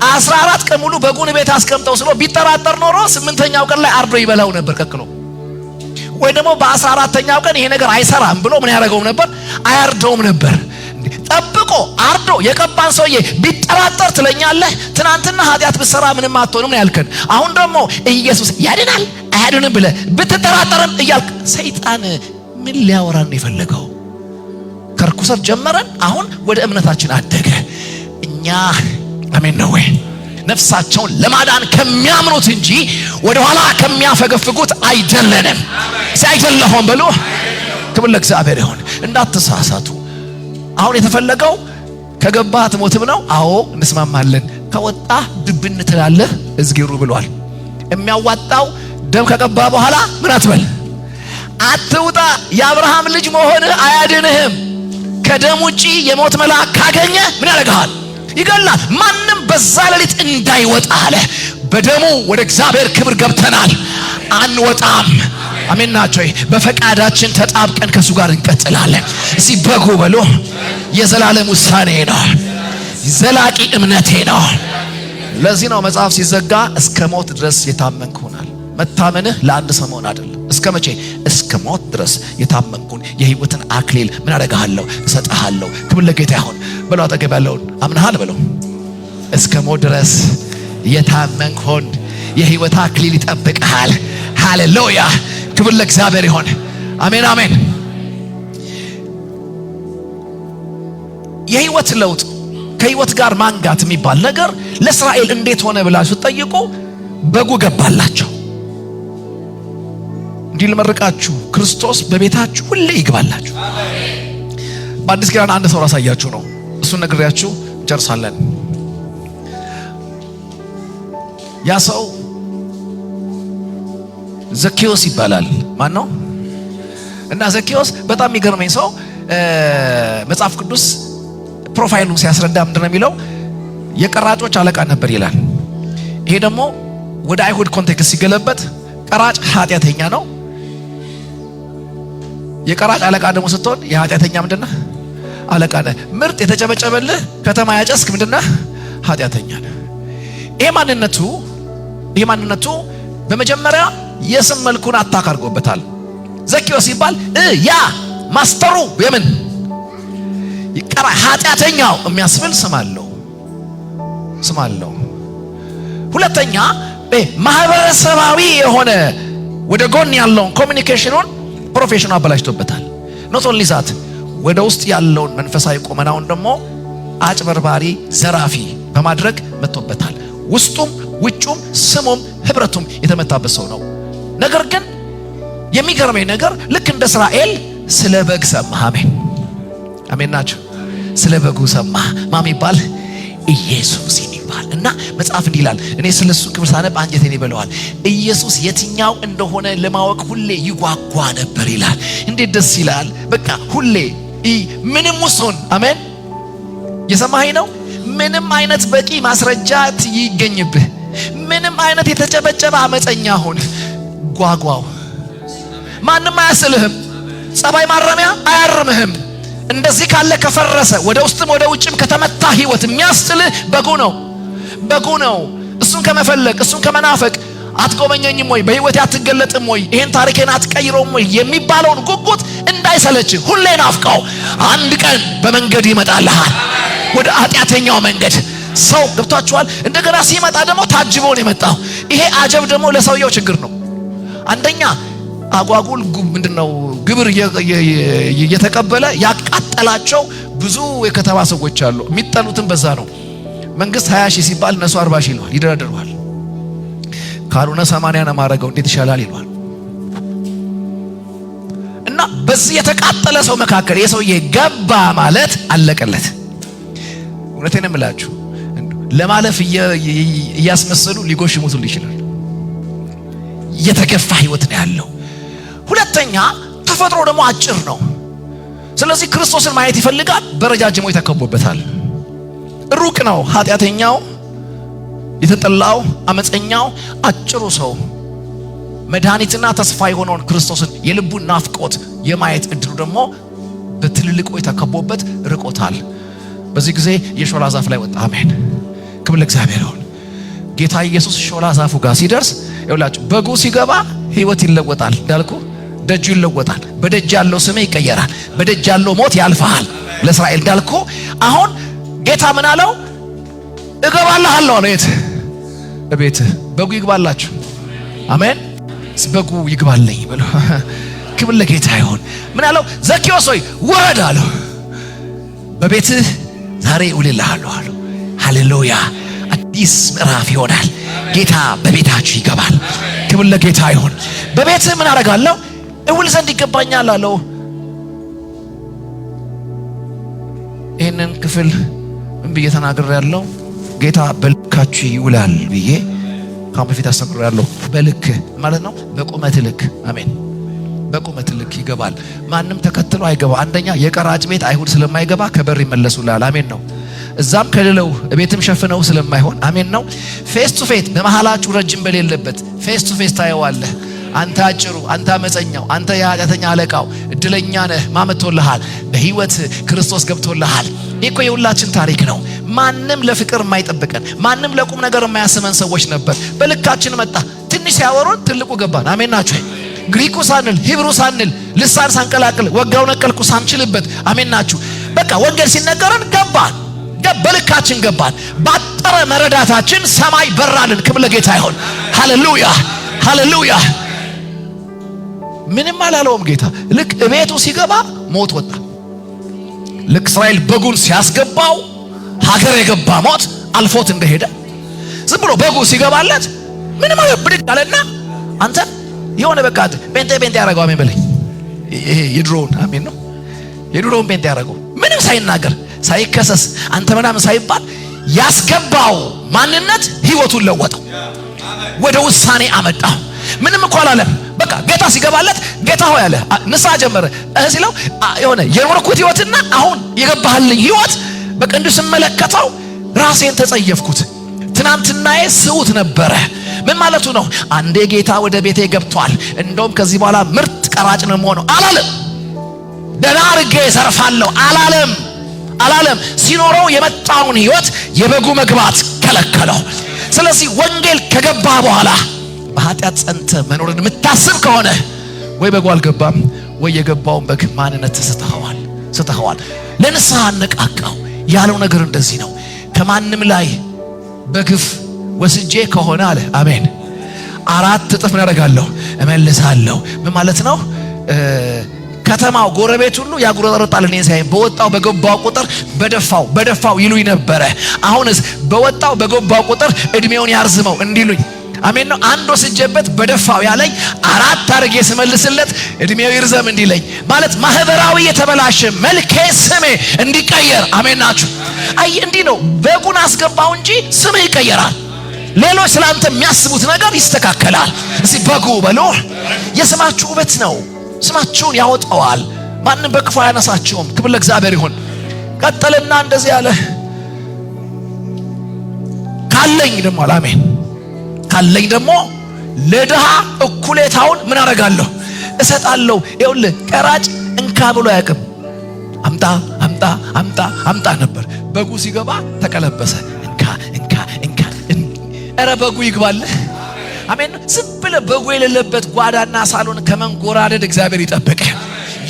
14 ቀን ሙሉ በጉን ቤት አስቀምጠው ስሎ ቢጠራጠር ኖሮ 8ኛው ቀን ላይ አርዶ ይበላው ነበር ቀቅሎ። ወይ ደግሞ በ14ኛው ቀን ይሄ ነገር አይሰራም ብሎ ምን ያደርገው ነበር? አያርደውም ነበር። ጠብቆ አርዶ የቀባን ሰውዬ ቢጠራጠር ትለኛለህ? ትናንትና ኃጢአት ብትሰራ ምንም አትሆንም ያልከን፣ አሁን ደግሞ ኢየሱስ ያድናል አያድንም ብለህ ብትጠራጠርም እያልክ ሰይጣን ምን ሊያወራን ነው የፈለገው? ከርኩሰት ጀመረን፣ አሁን ወደ እምነታችን አደገ። እኛ አሜን ነው ወይ ነፍሳቸውን ለማዳን ከሚያምኑት እንጂ ወደ ኋላ ከሚያፈገፍጉት አይደለንም። አይደለሁም በሉ። ክብር ለእግዚአብሔር ይሁን። እንዳትሳሳቱ። አሁን የተፈለገው ከገባህ ትሞትም ነው። አዎ እንስማማለን። ከወጣ ድብን ትላለህ እዝጊሩ ብሏል። የሚያዋጣው ደም ከቀባ በኋላ ምን አትበል፣ አትውጣ። የአብርሃም ልጅ መሆንህ አያድንህም። ከደም ውጪ የሞት መልአክ ካገኘ ምን ያደርግሃል? ይገላል። ማንም በዛ ሌሊት እንዳይወጣ አለ። በደሙ ወደ እግዚአብሔር ክብር ገብተናል፣ አንወጣም። አሜን ናቸው። በፈቃዳችን ተጣብቀን ከሱ ጋር እንቀጥላለን። እዚህ በጉ በሉ የዘላለም ውሳኔ ነው፣ ዘላቂ እምነቴ ነው። ለዚህ ነው መጽሐፍ ሲዘጋ እስከ ሞት ድረስ የታመንክ ሆናል። መታመንህ ለአንድ ሰሞን አይደለም። እስከ መቼ? እስከ ሞት ድረስ የታመንኩን የህይወትን አክሊል ምን አደርግሃለሁ? እሰጥሃለሁ። ክብር ለጌታ ይሁን። በለው አጠገብ ያለውን አምነሃል በለው። እስከ ሞት ድረስ የታመንኩን የህይወት አክሊል ይጠብቅሃል። ሃሌሉያ። ክብር ለእግዚአብሔር ይሁን። አሜን አሜን። የህይወት ለውጥ ከህይወት ጋር ማንጋት የሚባል ነገር ለእስራኤል እንዴት ሆነ ብላችሁ ጠይቁ። በጉ ገባላቸው። እንዲህ ልመርቃችሁ፣ ክርስቶስ በቤታችሁ ሁሌ ይግባላችሁ። በአዲስ ኪዳን አንድ ሰው ራሳያችሁ ነው። እሱን ነግሬያችሁ ጨርሳለን። ያ ሰው ዘኬዎስ ይባላል። ማን ነው? እና ዘኬዎስ በጣም የሚገርመኝ ሰው መጽሐፍ ቅዱስ ፕሮፋይሉን ሲያስረዳ ምንድነው የሚለው? የቀራጮች አለቃ ነበር ይላል። ይሄ ደግሞ ወደ አይሁድ ኮንቴክስት ሲገለበት ቀራጭ ኃጢአተኛ ነው። የቀራጭ አለቃ ደግሞ ስትሆን የኃጢአተኛ ምንድነው? አለቃ ነህ። ምርጥ የተጨበጨበልህ ከተማ ያጨስክ ምንድነው? ኃጢአተኛ ነህ። ይሄ ማንነቱ በመጀመሪያ የስም መልኩን አታክ አድርጎበታል። ዘኬዎስ ሲባል ያ ማስተሩ የምን ይቀራ ኃጢአተኛው የሚያስብል ስም አለው። ሁለተኛ ማህበረሰባዊ የሆነ ወደ ጎን ያለውን ኮሚኒኬሽኑን ፕሮፌሽኑ አበላሽቶበታል። ኖት ኦንሊ ዛት ወደ ውስጥ ያለውን መንፈሳዊ ቁመናውን ደግሞ አጭበርባሪ፣ ዘራፊ በማድረግ መጥቶበታል። ውስጡም ውጩም ስሙም ህብረቱም የተመታበት ሰው ነው። ነገር ግን የሚገርመኝ ነገር ልክ እንደ እስራኤል ስለ በግ ሰማ። አሜን ናቸው። ስለ በጉ ሰማ። ማን ይባል? ኢየሱስ ይባል። እና መጽሐፍ እንዲህ ይላል። እኔ ስለሱ ክብር ሳነብ አንጀቴን ይበለዋል። ኢየሱስ የትኛው እንደሆነ ለማወቅ ሁሌ ይጓጓ ነበር ይላል። እንዴት ደስ ይላል! በቃ ሁሌ ምንም ውስን አሜን። የሰማኸኝ ነው። ምንም አይነት በቂ ማስረጃ ይገኝብህ፣ ምንም አይነት የተጨበጨበ አመፀኛ ሁን፣ ጓጓው። ማንም አያስልህም። ጸባይ ማረሚያ አያርምህም። እንደዚህ ካለ ከፈረሰ ወደ ውስጥም ወደ ውጭም ከተመታ ህይወት የሚያስጥልህ በጉ ነው። እሱን ከመፈለግ እሱን ከመናፈቅ አትጎበኘኝም ወይ? በህይወት አትገለጥም ወይ? ይሄን ታሪኬን አትቀይረውም ወይ? የሚባለውን ጉጉት እንዳይሰለች ሁሌ ናፍቀው። አንድ ቀን በመንገድ ይመጣልሃል፣ ወደ ኃጢአተኛው መንገድ። ሰው ገብቷችኋል? እንደገና ሲመጣ ደግሞ ታጅቦ ነው የመጣው። ይሄ አጀብ ደግሞ ለሰውየው ችግር ነው። አንደኛ አጓጉል ምንድነው ግብር እየተቀበለ ያቃጠላቸው ብዙ የከተማ ሰዎች አሉ። የሚጠሉትም በዛ ነው። መንግስት 20 ሺህ ሲባል እነሱ 40 ሺህ ይሏል፣ ይደረደሩሃል። ካልሆነ 80 ነው ማረገው እንዴት ይሻላል ይሏል። እና በዚህ የተቃጠለ ሰው መካከል የሰውዬ ገባ ማለት አለቀለት። እውነቴን እምላችሁ ለማለፍ እያስመሰሉ ሊጎሽሙት ይችላል። የተገፋ ህይወት ነው ያለው። ሁለተኛ ተፈጥሮ ደግሞ አጭር ነው። ስለዚህ ክርስቶስን ማየት ይፈልጋል። በረጃጅሞች ተከቦበታል። ሩቅ ነው ኃጢአተኛው፣ የተጠላው አመፀኛው። አጭሩ ሰው መድኃኒትና ተስፋ የሆነውን ክርስቶስን የልቡን ናፍቆት የማየት እድሉ ደግሞ በትልልቆች ተከቦበት ርቆታል። በዚህ ጊዜ የሾላ ዛፍ ላይ ወጣ። አሜን፣ ክብር ለእግዚአብሔር ይሁን። ጌታ ኢየሱስ ሾላ ዛፉ ጋር ሲደርስ ይኸውላችሁ በጉ ሲገባ ህይወት ይለወጣል። እንዳልኩ ደጁ ይለወጣል። በደጅ ያለው ስም ይቀየራል። በደጅ ያለው ሞት ያልፋል። ለእስራኤል እንዳልኩ አሁን ጌታ ምን አለው? እገባልሃለሁ አለ። የት? እቤት። በጉ ይግባላችሁ። አሜን። በጉ ይግባልኝ ብሎ ክብር ለጌታ ይሁን። ምን አለው? ዘኬዎስ ሆይ ወረድ አለው። በቤትህ ዛሬ እውልልሃለሁ አለው። ሃሌሉያ! አዲስ ምዕራፍ ይሆናል። ጌታ በቤታችሁ ይገባል። ክብር ለጌታ ይሁን። በቤትህ ምን አደርጋለሁ? እውል ዘንድ ይገባኛል አለው። ይህንን ክፍል ምን ብዬ ተናግሬያለሁ? ጌታ በልካችሁ ይውላል ብዬ ካሁን በፊት አስተምሬያለሁ። በልክ ማለት ነው በቁመት ልክ። አሜን። በቁመት ልክ ይገባል። ማንም ተከትሎ አይገባ። አንደኛ የቀራጭ ቤት አይሁድ ስለማይገባ ከበር ይመለሱላል። አሜን ነው። እዛም ከሌለው ቤትም ሸፍነው ስለማይሆን አሜን ነው። ፌስ ቱ ፌስ በመሃላችሁ ረጅም በሌለበት ፌስ ቱ ፌስ ታየዋለህ። አንተ አጭሩ፣ አንተ አመፀኛው፣ አንተ የኃጢአተኛ አለቃው እድለኛ ነህ። ማመቶልሃል። በህይወት ክርስቶስ ገብቶልሃል። ይሄ የሁላችን ታሪክ ነው። ማንም ለፍቅር የማይጠብቀን ማንም ለቁም ነገር የማያስመን ሰዎች ነበር። በልካችን መጣ። ትንሽ ሲያወሩን ትልቁ ገባን። አሜን ናችሁ። ግሪኩ ሳንል ሂብሩ ሳንል ልሳን ሳንቀላቅል ወጋው ነቀልኩ ሳንችልበት አሜን ናችሁ። በቃ ወንጌል ሲነገረን ገባን። በልካችን ገባን። ባጠረ መረዳታችን ሰማይ በራልን። ክብር ለጌታ ይሁን። ሃሌሉያ ሃሌሉያ። ምንም አላለውም ጌታ። ልክ እቤቱ ሲገባ ሞት ወጣ። ልክ እስራኤል በጉን ሲያስገባው ሀገር የገባ ሞት አልፎት እንደሄደ ዝም ብሎ በጉ ሲገባለት ምን ማለት ብድግ አለና አንተ የሆነ በቃ ጴንጤ ያረጋው አሜን በለኝ። ይሄ የድሮውን አሜን ነው። የድሮውን ጴንጤ ያረጋው ምንም ሳይናገር ሳይከሰስ አንተ ምናምን ሳይባል ያስገባው ማንነት ህይወቱን ለወጠው፣ ወደ ውሳኔ አመጣው። ምንም እኮ አላለም። በቃ ጌታ ሲገባለት ጌታ ሆይ አለ። ንስሐ ጀመረ ሲለው የሆነ የኖርኩት ህይወትና አሁን የገባህልኝ ህይወት በቃ እንዲሁ ስመለከተው ራሴን ተጸየፍኩት። ትናንትናዬ ስውት ነበረ። ምን ማለቱ ነው? አንዴ ጌታ ወደ ቤቴ ገብቷል፣ እንደውም ከዚህ በኋላ ምርጥ ቀራጭ ነው የምሆነው አላለም። ደህና አድርጌ እዘርፋለሁ አላለም። ሲኖረው የመጣውን ህይወት የበጉ መግባት ከለከለው። ስለዚህ ወንጌል ከገባ በኋላ በኃጢአት ጸንተ መኖርን የምታስብ ከሆነ ወይ በጉ አልገባም ወይ የገባውን በግ ማንነት ስተኸዋል። ለንስሐ አነቃቃው ያለው ነገር እንደዚህ ነው። ከማንም ላይ በግፍ ወስጄ ከሆነ አለ አሜን 4 እጥፍ ያደርጋለሁ እመልሳለሁ። ምን ማለት ነው? ከተማው ጎረቤት ሁሉ ያጉረጠረጣል እኔን ሲያይ። በወጣው በገባው ቁጥር በደፋው ይሉኝ ነበረ። አሁንስ በወጣው በገባው ቁጥር እድሜውን ያርዝመው እንዲሉኝ አሜን ነው። አንድ ወስጄበት በደፋው ያለኝ 4 አድርጌ ስመልስለት እድሜው ይርዘም እንዲለኝ ማለት ማህበራዊ የተበላሸ መልኬ ስሜ እንዲቀየር አሜን ናችሁ። አይ እንዲህ ነው። በጉን አስገባው እንጂ ስምህ ይቀየራል። ሌሎች ስላንተ የሚያስቡት ነገር ይስተካከላል። እስቲ በጉ በሉ። የስማችሁ ውበት ነው። ስማችሁን ያወጣዋል። ማንም በክፉ አያነሳችሁም። ክብር ለእግዚአብሔር ይሁን። ቀጠልና እንደዚህ ያለ ካለኝ ደግሞ አሜን ካለኝ ደግሞ ለድሃ እኩሌታውን ምን አደርጋለሁ እሰጣለሁ። ይኸውልህ ቀራጭ እንካ ብሎ አያውቅም። አምጣ ነበር። በጉ ሲገባ ተቀለበሰ። እንካ ኧረ በጉ ይግባልህ አሜን። ዝም ብለህ በጉ የሌለበት ጓዳና ሳሎን ከመንጎራደድ እግዚአብሔር ይጠብቅ።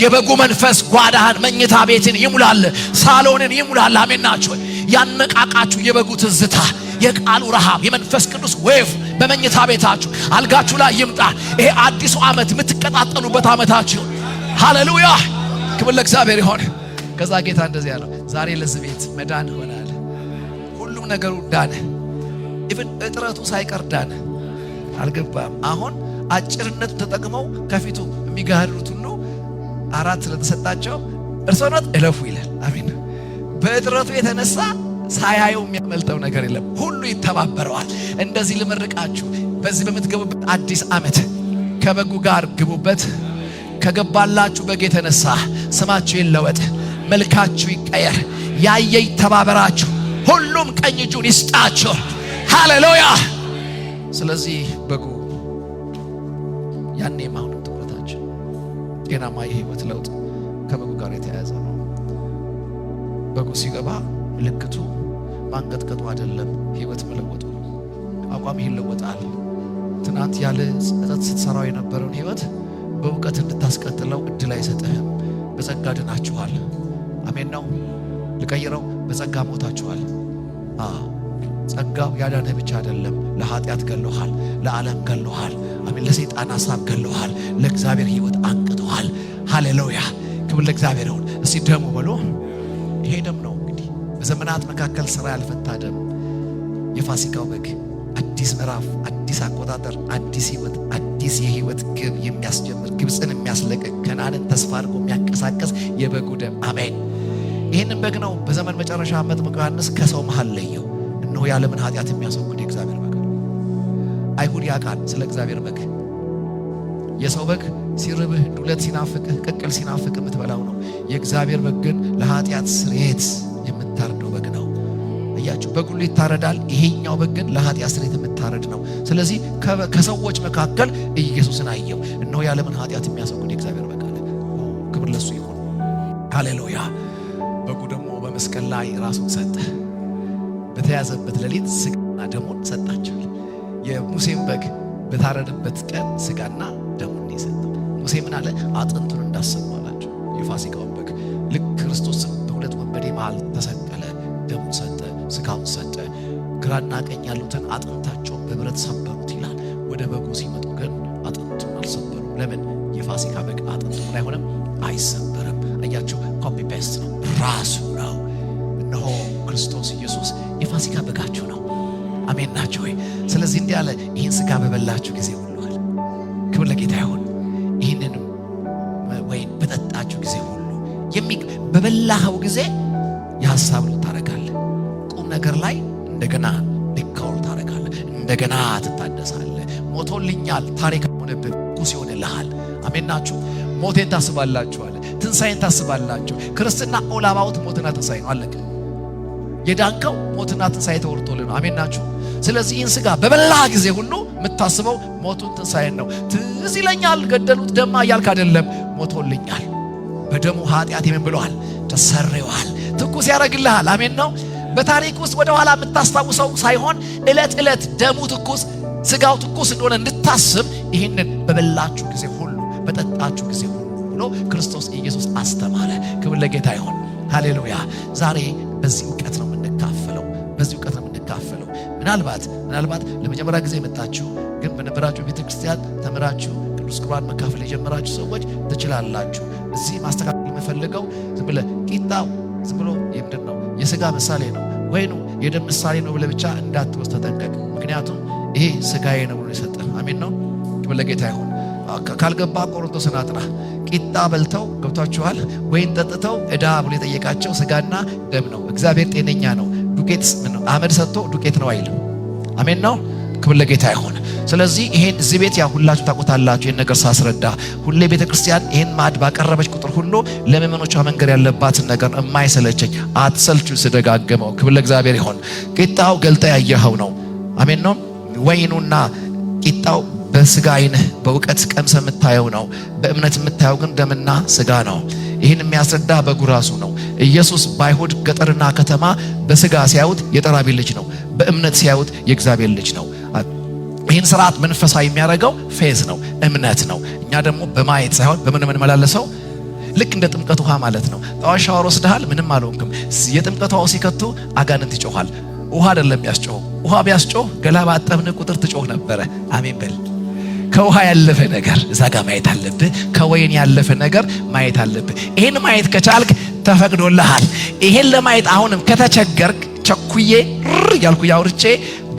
የበጉ መንፈስ ጓዳህን መኝታ ቤትን ይሙላል፣ ሳሎንን ይሙላል። አሜን ናችሁ። ያነቃቃችሁ የበጉ ትዝታ፣ የቃሉ ረሃብ፣ የመንፈስ ቅዱስ ወይፍ በመኝታ ቤታችሁ አልጋችሁ ላይ ይምጣ። ይሄ አዲሱ ዓመት የምትቀጣጠሉበት ዓመታችሁ። ሃሌሉያ ክብር ለእግዚአብሔር ይሁን። ከዛ ጌታ እንደዚህ ያለው ዛሬ ለዚህ ቤት መዳን ሆናል። ሁሉም ነገሩ ዳነ። ኢቭን እጥረቱ ሳይቀር ዳነ። አልገባም። አሁን አጭርነቱን ተጠቅመው ከፊቱ የሚጋሩት ሁሉ 4 ስለተሰጣቸው እርሶነት እለፉ ይላል። አሜን። በእጥረቱ የተነሳ ሳያየው የሚያመልጠው ነገር የለም። ሁሉ ይተባበረዋል። እንደዚህ ልመርቃችሁ፣ በዚህ በምትገቡበት አዲስ ዓመት ከበጉ ጋር ግቡበት። ከገባላችሁ በግ የተነሳ ስማችሁ ይለወጥ፣ መልካችሁ ይቀየር፣ ያየ ይተባበራችሁ፣ ሁሉም ቀኝ እጁን ይስጣችሁ። ሃሌሉያ። ስለዚህ በጉ ያኔም አሁንም ትኩረታችን ጤናማ የህይወት ለውጥ ከበጉ ጋር የተያያዘ ነው። በጉ ሲገባ ምልክቱ ማንቀጥቀጡ አይደለም፣ ህይወት መለወጡ ነው። አቋም ይለወጣል። ትናንት ያለ ጸጸት ስትሰራው የነበረውን ህይወት በእውቀት እንድታስቀጥለው እድል አይሰጥህም። በጸጋ ድናችኋል። አሜን ነው። ልቀይረው፣ በጸጋ ሞታችኋል። ጸጋው ያዳነህ ብቻ አይደለም፣ ለኃጢአት ገለሃል፣ ለዓለም ገለሃል፣ አሜን፣ ለሰይጣን ሐሳብ ገለሃል፣ ለእግዚአብሔር ህይወት አንቅተዋል። ሃሌሉያ ክብር ለእግዚአብሔር ይሁን። እስቲ ደሙ በሉ። ይሄ ደም ነው እንግዲህ በዘመናት መካከል ስራ ያልፈታ ደም፣ የፋሲካው በግ፣ አዲስ ምዕራፍ፣ አዲስ አቆጣጠር፣ አዲስ ህይወት፣ አዲስ የህይወት ግብ የሚያስጀምር፣ ግብፅን የሚያስለቅቅ፣ ከነዓንን ተስፋ አድርጎ የሚያንቀሳቀስ የበጉ ደም አሜን። ይህንን በግ ነው በዘመን መጨረሻ መጥምቁ ዮሐንስ ከሰው መሃል ለየው። እነሆ የዓለምን ኃጢአት የሚያስወግድ የእግዚአብሔር በግ። አይሁድ ያውቃል ስለ እግዚአብሔር በግ። የሰው በግ ሲርብህ፣ ዱለት ሲናፍቅህ፣ ቅቅል ሲናፍቅ የምትበላው ነው። የእግዚአብሔር በግ ግን ለኃጢአት ስርየት የምታርደው በግ ነው። እያችሁ በግ ሁሉ ይታረዳል፣ ይሄኛው በግ ግን ለኃጢአት ስርየት የምታረድ ነው። ስለዚህ ከሰዎች መካከል ኢየሱስን አየው። እነሆ የዓለምን ኃጢአት የሚያስወግድ የእግዚአብሔር በግ አለ። ክብር ለሱ ይሁን። ሃሌሉያ። በጉ ደግሞ በመስቀል ላይ ራሱን ሰጠ። በተያዘበት ሌሊት ስጋና ደሙን ሰጣቸው። የሙሴን በግ በታረደበት ቀን ስጋና ደሙን ይሰጣል። ሙሴ ምን አለ? አጥንቱን እንዳሰሙ አላቸው። የፋሲካውን በግ ልክ ክርስቶስም በሁለት ወንበዴ መሃል ተሰቀለ፣ ደሙን ሰጠ፣ ስጋውን ሰጠ። ግራና ቀኝ ያሉትን አጥንታቸውን በብረት ሰበሩት ይላል። ወደ በጉ ሲመጡ ግን አጥንቱን አልሰበሩም። ለምን? የፋሲካ በግ አጥንቱ ላይ ሆነም አይሰበርም። አያችሁ፣ ኮፒ ፔስት ነው፣ ራሱ ነው። እነሆ ክርስቶስ ኢየሱስ የፋሲካ በጋችሁ ነው። አሜን። አሜን ናቸው ወይ? ስለዚህ እንዲህ አለ፣ ይህን ሥጋ በበላችሁ ጊዜ ሁሉ አለ። ክብር ለጌታ ይሁን። ይህንንም ወይን በጠጣችሁ ጊዜ ሁሉ በበላኸው ጊዜ የሐሳብ ለውጥ ታደርጋለህ። ቁም ነገር ላይ እንደገና ዲካውል ታደርጋለህ። እንደገና ትታደሳለህ። ሞቶልኛል ታሪክ ሆነብህ ኩስ ይሆንልሃል። አሜን ናችሁ። ሞቴን ታስባላችሁ አለ። ትንሣኤን ታስባላችሁ። ክርስትና ኦል አባውት ሞትና ትንሣኤ ነው። አለቀ። የዳንከው ሞትና ትንሣኤ ተወርቶልህ ነው። አሜን ናችሁ። ስለዚህ ይህን ሥጋ በበላህ ጊዜ ሁሉ የምታስበው ሞቱን ትንሣኤን ነው። ትዝ ይለኛል ገደሉት ደማ እያልክ አይደለም። ሞቶልኛል በደሙ ኃጢአት ምን ብለዋል? ተሰርየዋል። ትኩስ ያደርግልሃል። አሜን ነው። በታሪክ ውስጥ ወደ ኋላ የምታስታውሰው ሳይሆን ዕለት ዕለት ደሙ ትኩስ ሥጋው ትኩስ እንደሆነ እንድታስብ ይህንን በበላችሁ ጊዜ ሁሉ በጠጣችሁ ጊዜ ሁሉ ብሎ ክርስቶስ ኢየሱስ አስተማረ። ክብር ለጌታ ይሁን። ሃሌሉያ። ዛሬ በዚህ ዕውቀት ነው የምንካፈለው። በዚህ ዕውቀት ነው የምንካፈለው። ምናልባት ለመጀመሪያ ጊዜ የመጣችሁ ግን በነበራችሁ ቤተክርስቲያን ተምራችሁ ቅዱስ ቁርባን መካፈል የጀመራችሁ ሰዎች ትችላላችሁ። እዚህ ማስተካከል የምፈልገው ዝም ብለህ ቂጣው ዝም ብሎ ምንድን ነው የሥጋ ምሳሌ ነው ወይኑ የደም ምሳሌ ነው ብለህ ብቻ እንዳትወስድ ተጠንቀቅ። ምክንያቱም ይሄ ሥጋዬ ነው ብሎ የሰጠህ። አሜን ነው። ክብር ለጌታ ይሁን። ካልገባ ቆሮንቶስን አጥና። ቂጣ በልተው ገብቷችኋል። ወይን ጠጥተው ዕዳ ብሎ የጠየቃቸው ሥጋና ደም ነው። እግዚአብሔር ጤነኛ ነው። ዱቄት ምን ነው? አመድ ሰጥቶ ዱቄት ነው አይልም። አሜን ነው። ክብር ለጌታ ይሁን። ስለዚህ ይሄን እዚህ ቤት ያ ሁላችሁ ታውቁታላችሁ። ይሄን ነገር ሳስረዳ ሁሌ ቤተ ክርስቲያን ይሄን ማዕድ ባቀረበች ቁጥር ሁሉ ለምእመኖቿ መንገር ያለባትን ነገር የማይሰለቸኝ አትሰልቹ ስደጋገመው። ክብር ለእግዚአብሔር ይሁን። ቂጣው ገልጠ ያየኸው ነው። አሜን ነው። ወይኑና ቂጣው በሥጋ ዓይንህ በእውቀት ቀምሰ የምታየው ነው። በእምነት የምታየው ግን ደምና ሥጋ ነው። ይህን የሚያስረዳ በጉ ራሱ ነው። ኢየሱስ በአይሁድ ገጠርና ከተማ በሥጋ ሲያዩት የጠራቢ ልጅ ነው፣ በእምነት ሲያዩት የእግዚአብሔር ልጅ ነው። ይህን ስርዓት መንፈሳዊ የሚያደርገው ፌዝ ነው፣ እምነት ነው። እኛ ደግሞ በማየት ሳይሆን በምን የምንመላለሰው ልክ እንደ ጥምቀት ውሃ ማለት ነው። ጠዋት ሻወር ወስደሃል፣ ምንም አልሆንክም። የጥምቀት ውሃው ሲከቱ አጋንንት ይጮኻል። ውሃ አይደለም ያስጮህ። ውሃ ቢያስጮህ ገላ ባጠብን ቁጥር ትጮህ ነበረ። አሜን በል። ከውሃ ያለፈ ነገር እዛ ጋር ማየት አለብህ። ከወይን ያለፈ ነገር ማየት አለብህ። ይሄን ማየት ከቻልክ ተፈቅዶልሃል። ይሄን ለማየት አሁንም ከተቸገርክ ቸኩዬ ያልኩ ያውርቼ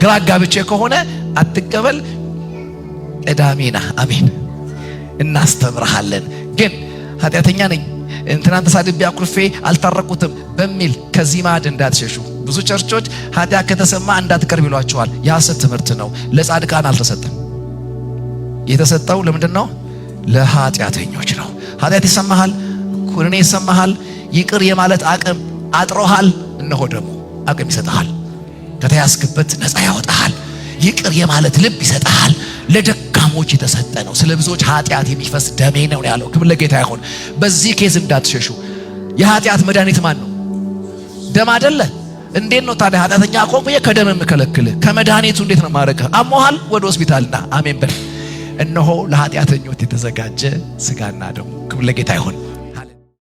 ግራ ጋብቼ ከሆነ አትቀበል። ቀዳሚና አሜን እናስተምርሃለን። ግን ኃጢአተኛ ነኝ እንትናንተ ሳድቤ አኩርፌ አልታረቁትም በሚል ከዚህ ማዕድ እንዳትሸሹ። ብዙ ቸርቾች ኃጢአት ከተሰማ እንዳትቀርብ ይሏቸዋል። የሐሰት ትምህርት ነው። ለጻድቃን አልተሰጠም። የተሰጠው ለምንድን ነው? ለኃጢአተኞች ነው። ኃጢአት ይሰማሃል፣ ኩነኔ ይሰማሃል፣ ይቅር የማለት አቅም አጥሮሃል። እነሆ ደግሞ አቅም ይሰጥሃል። ከተያዝክበት ነፃ ያወጣሃል። ይቅር የማለት ልብ ይሰጥሃል። ለደካሞች የተሰጠ ነው። ስለ ብዙዎች ኃጢአት የሚፈስ ደሜ ነው ያለው። ክብር ለጌታ ይሁን። በዚህ ኬዝ እንዳትሸሹ። የኃጢአት መድኃኒት ማን ነው? ደም አይደለ? እንዴት ነው ታዲያ ኃጢአተኛ ቆምዬ ከደም የምከለክልህ? ከመድኃኒቱ እንዴት ነው ማረከ? አሞሃል፣ ወደ ሆስፒታልና አሜን በል። እነሆ ለኃጢአተኞች የተዘጋጀ ሥጋና ደሙ። ክብር ለጌታ ይሁን።